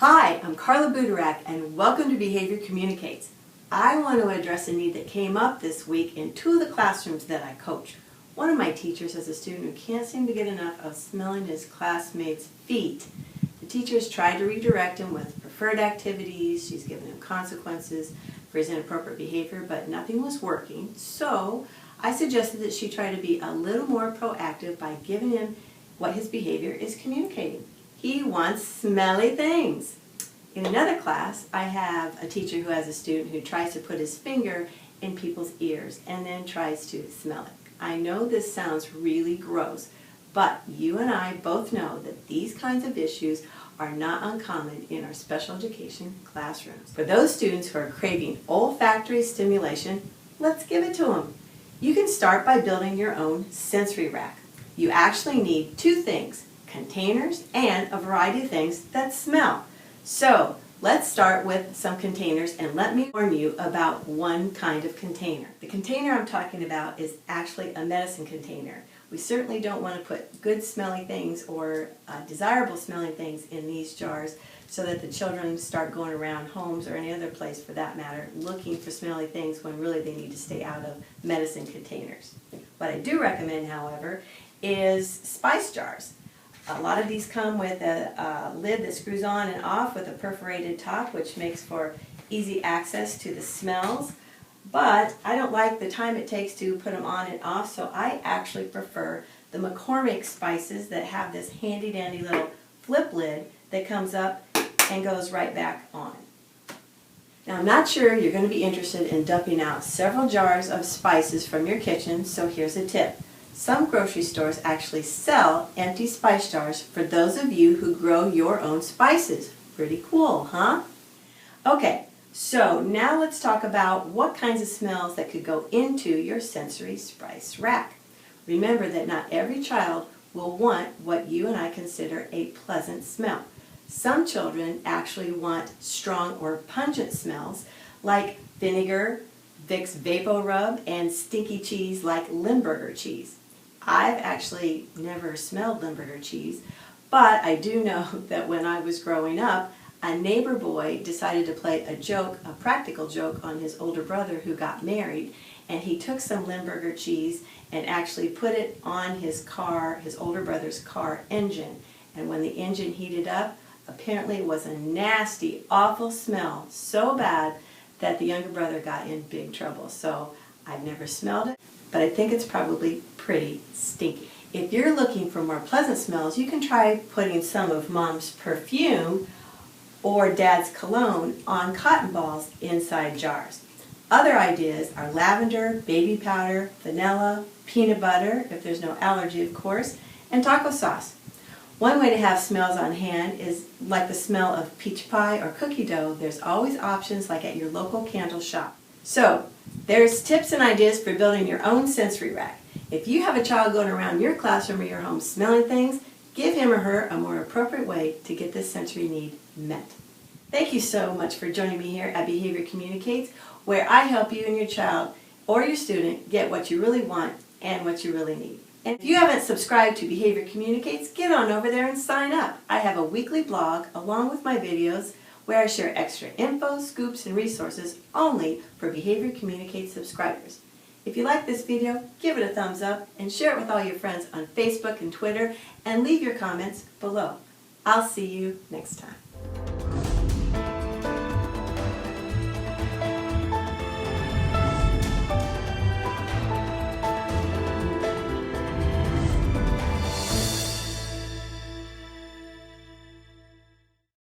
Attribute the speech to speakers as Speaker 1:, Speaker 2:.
Speaker 1: Hi, I'm Carla Budarak and welcome to Behavior Communicates. I want to address a need that came up this week in two of the classrooms that I coach. One of my teachers has a student who can't seem to get enough of smelling his classmates' feet. The teacher has tried to redirect him with preferred activities. She's given him consequences for his inappropriate behavior, but nothing was working. So I suggested that she try to be a little more proactive by giving him what his behavior is communicating. He wants smelly things. In another class, I have a teacher who has a student who tries to put his finger in people's ears and then tries to smell it. I know this sounds really gross, but you and I both know that these kinds of issues are not uncommon in our special education classrooms. For those students who are craving olfactory stimulation, let's give it to them. You can start by building your own sensory rack. You actually need two things: containers and a variety of things that smell. So let's start with some containers, and let me warn you about one kind of container. The container I'm talking about is actually a medicine container. We certainly don't want to put good smelling things or desirable smelling things in these jars so that the children start going around homes or any other place for that matter looking for smelly things when really they need to stay out of medicine containers. What I do recommend, however, is spice jars. A lot of these come with a lid that screws on and off with a perforated top, which makes for easy access to the smells. But I don't like the time it takes to put them on and off, so I actually prefer the McCormick spices that have this handy dandy little flip lid that comes up and goes right back on. Now, I'm not sure you're going to be interested in dumping out several jars of spices from your kitchen, so here's a tip. Some grocery stores actually sell AntiSpy Stars for those of you who grow your own spices. Pretty cool, huh? Okay, so now let's talk about what kinds of smells that could go into your sensory spice rack. Remember that not every child will want what you and I consider a pleasant smell. Some children actually want strong or pungent smells like vinegar, Vicks VapoRub, and stinky cheese like Limburger cheese. I've actually never smelled Limburger cheese, but I do know that when I was growing up, a neighbor boy decided to play a joke, a practical joke, on his older brother who got married, and he took some Limburger cheese and actually put it on his car, his older brother's car engine. And when the engine heated up, apparently it was a nasty, awful smell, so bad that the younger brother got in big trouble. So I've never smelled it, but I think it's probably pretty stinky. If you're looking for more pleasant smells, you can try putting some of Mom's perfume or Dad's cologne on cotton balls inside jars. Other ideas are lavender, baby powder, vanilla, peanut butter, if there's no allergy of course, and taco sauce. One way to have smells on hand is like the smell of peach pie or cookie dough. There's always options like at your local candle shop. So there's tips and ideas for building your own sensory rack. If you have a child going around your classroom or your home smelling things, give him or her a more appropriate way to get this sensory need met. Thank you so much for joining me here at Behavior Communicates, where I help you and your child or your student get what you really want and what you really need. And if you haven't subscribed to Behavior Communicates, get on over there and sign up. I have a weekly blog along with my videos where I share extra info, scoops, and resources only for Behavior Communicates subscribers. If you like this video, give it a thumbs up and share it with all your friends on Facebook and Twitter, and leave your comments below. I'll see you next time.